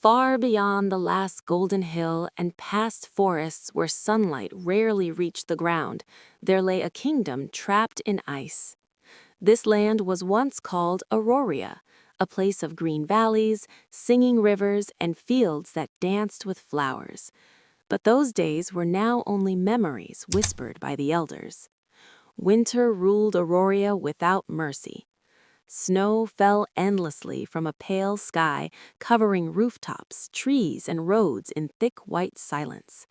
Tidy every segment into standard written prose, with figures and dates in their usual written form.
Far beyond the last golden hill and past forests where sunlight rarely reached the ground, there lay a kingdom trapped in ice. This land was once called Auroria, a place of green valleys, singing rivers, and fields that danced with flowers. But those days were now only memories whispered by the elders. Winter ruled Auroria without mercy. Snow fell endlessly from a pale sky, covering rooftops, trees, and roads in thick white silence.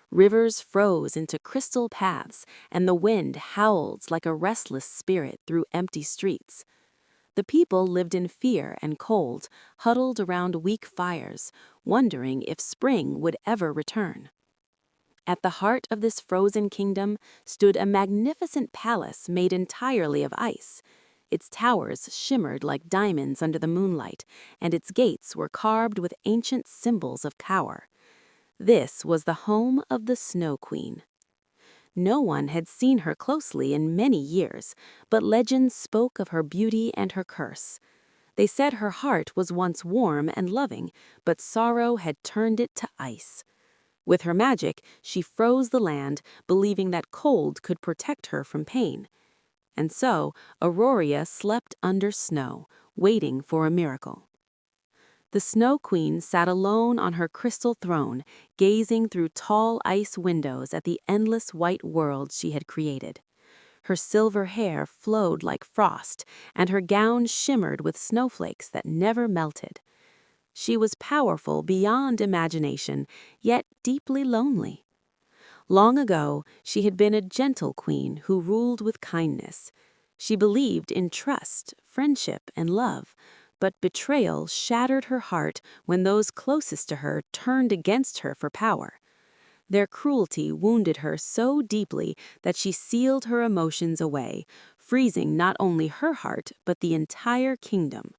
Rivers froze into crystal paths, and the wind howled like a restless spirit through empty streets. The people lived in fear and cold, huddled around weak fires, wondering if spring would ever return. At the heart of this frozen kingdom stood a magnificent palace made entirely of ice. Its towers shimmered like diamonds under the moonlight, and its gates were carved with ancient symbols of power. This was the home of the Snow Queen. No one had seen her closely in many years, but legends spoke of her beauty and her curse. They said her heart was once warm and loving, but sorrow had turned it to ice. With her magic, she froze the land, believing that cold could protect her from pain. And so, Auroria slept under snow, waiting for a miracle. The Snow Queen sat alone on her crystal throne, gazing through tall ice windows at the endless white world she had created. Her silver hair flowed like frost, and her gown shimmered with snowflakes that never melted. She was powerful beyond imagination, yet deeply lonely. Long ago, she had been a gentle queen who ruled with kindness. She believed in trust, friendship, and love, but betrayal shattered her heart when those closest to her turned against her for power. Their cruelty wounded her so deeply that she sealed her emotions away, freezing not only her heart but the entire kingdom.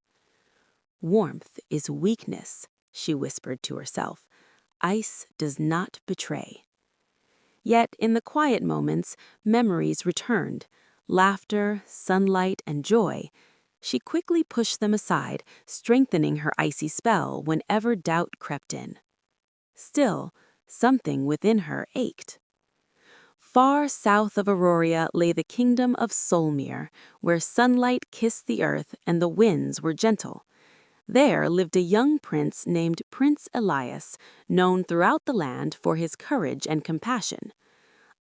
"Warmth is weakness," she whispered to herself. "Ice does not betray." Yet in the quiet moments, memories returned, laughter, sunlight, and joy. She quickly pushed them aside, strengthening her icy spell whenever doubt crept in. Still, something within her ached. Far south of Auroria lay the kingdom of Solmir, where sunlight kissed the earth and the winds were gentle. There lived a young prince named Prince Elias, known throughout the land for his courage and compassion.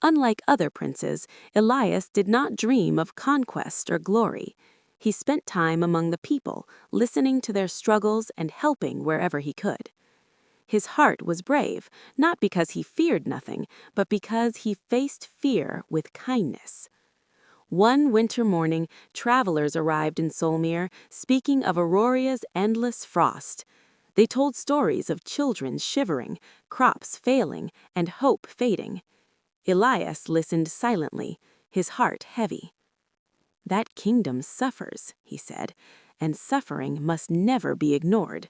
Unlike other princes, Elias did not dream of conquest or glory. He spent time among the people, listening to their struggles and helping wherever he could. His heart was brave, not because he feared nothing, but because he faced fear with kindness. One winter morning, travelers arrived in Solmir, speaking of Auroria's endless frost. They told stories of children shivering, crops failing, and hope fading. Elias listened silently, his heart heavy. "That kingdom suffers," he said, "and suffering must never be ignored."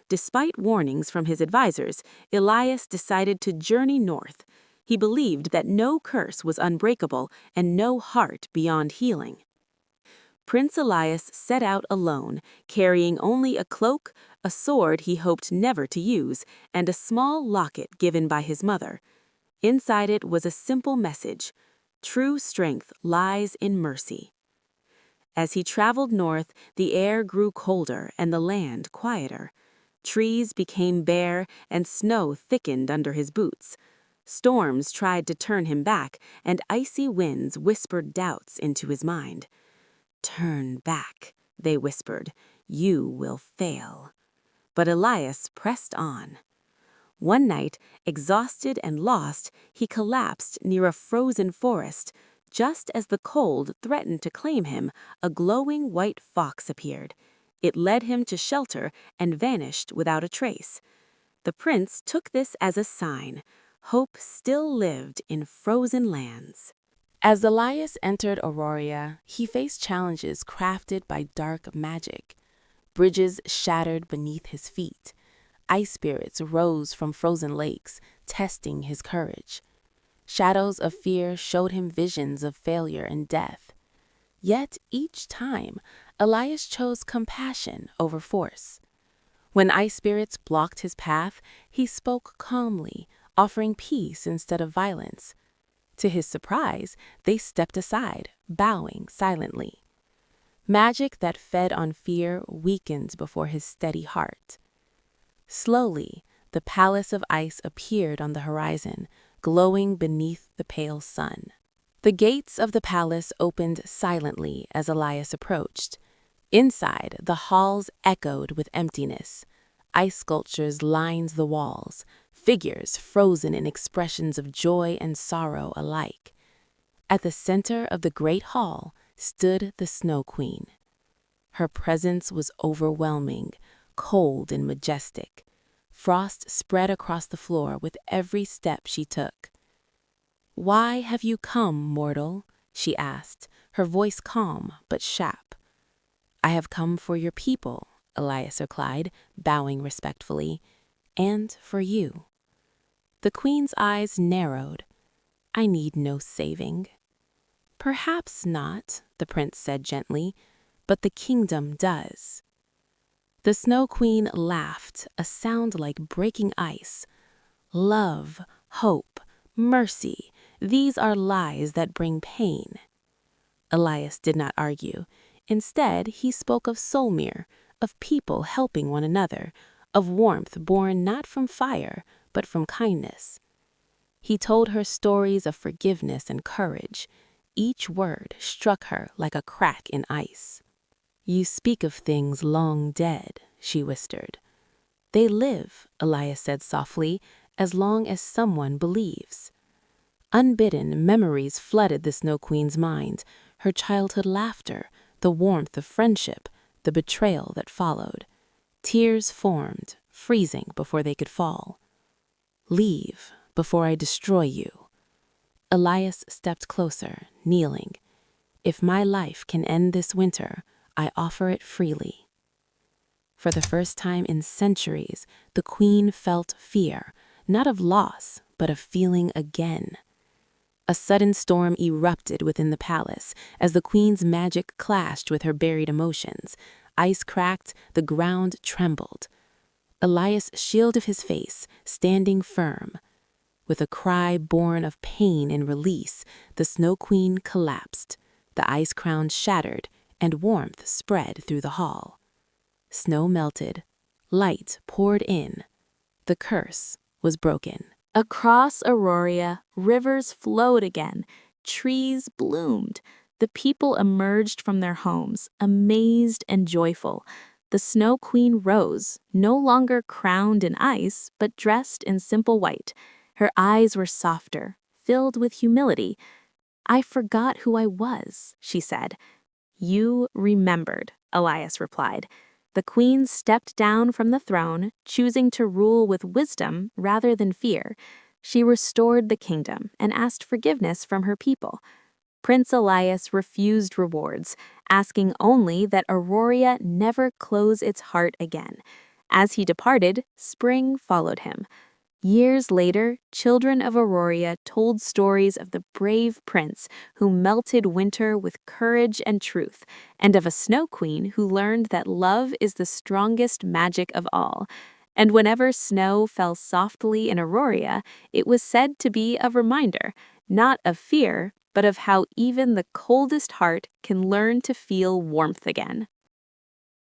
Despite warnings from his advisors, Elias decided to journey north. He believed that no curse was unbreakable and no heart beyond healing. Prince Elias set out alone, carrying only a cloak, a sword he hoped never to use, and a small locket given by his mother. Inside it was a simple message: true strength lies in mercy. As he traveled north, the air grew colder and the land quieter. Trees became bare and snow thickened under his boots. Storms tried to turn him back, and icy winds whispered doubts into his mind. "Turn back," they whispered. "You will fail." But Elias pressed on. One night, exhausted and lost, he collapsed near a frozen forest. Just as the cold threatened to claim him, a glowing white fox appeared. It led him to shelter and vanished without a trace. The prince took this as a sign. Hope still lived in frozen lands. As Elias entered Auroria, he faced challenges crafted by dark magic. Bridges shattered beneath his feet. Ice spirits rose from frozen lakes, testing his courage. Shadows of fear showed him visions of failure and death. Yet each time, Elias chose compassion over force. When ice spirits blocked his path, he spoke calmly, offering peace instead of violence. To his surprise, they stepped aside, bowing silently. Magic that fed on fear weakened before his steady heart. Slowly, the palace of ice appeared on the horizon, glowing beneath the pale sun. The gates of the palace opened silently as Elias approached. Inside, the halls echoed with emptiness. Ice sculptures lined the walls, figures frozen in expressions of joy and sorrow alike. At the center of the great hall stood the Snow Queen. Her presence was overwhelming, cold and majestic. Frost spread across the floor with every step she took. "Why have you come, mortal?" she asked, her voice calm but sharp. "I have come for your people," Elias replied, bowing respectfully, "and for you." The queen's eyes narrowed. "I need no saving." "Perhaps not," the prince said gently, "but the kingdom does." The Snow Queen laughed, a sound like breaking ice. "Love, hope, mercy, these are lies that bring pain." Elias did not argue. Instead, he spoke of Solmir, of people helping one another, of warmth born not from fire, but from kindness. He told her stories of forgiveness and courage. Each word struck her like a crack in ice. "You speak of things long dead," she whispered. "They live," Elias said softly, "as long as someone believes." Unbidden, memories flooded the Snow Queen's mind, her childhood laughter, the warmth of friendship, the betrayal that followed. Tears formed, freezing before they could fall. "Leave, before I destroy you." Elias stepped closer, kneeling. "If my life can end this winter, I offer it freely." For the first time in centuries, the queen felt fear, not of loss, but of feeling again. A sudden storm erupted within the palace as the queen's magic clashed with her buried emotions. Ice cracked, the ground trembled. Elias shielded his face, standing firm. With a cry born of pain and release, the Snow Queen collapsed. The ice crown shattered, and warmth spread through the hall. Snow melted, light poured in. The curse was broken. Across Aurora, rivers flowed again, trees bloomed. The people emerged from their homes, amazed and joyful. The Snow Queen rose, no longer crowned in ice, but dressed in simple white. Her eyes were softer, filled with humility. "I forgot who I was," she said. "You remembered," Elias replied. The queen stepped down from the throne, choosing to rule with wisdom rather than fear. She restored the kingdom and asked forgiveness from her people. Prince Elias refused rewards, asking only that Aurora never close its heart again. As he departed, spring followed him. Years later, children of Aurora told stories of the brave prince who melted winter with courage and truth, and of a snow queen who learned that love is the strongest magic of all. And whenever snow fell softly in Aurora, it was said to be a reminder, not of fear, but of how even the coldest heart can learn to feel warmth again.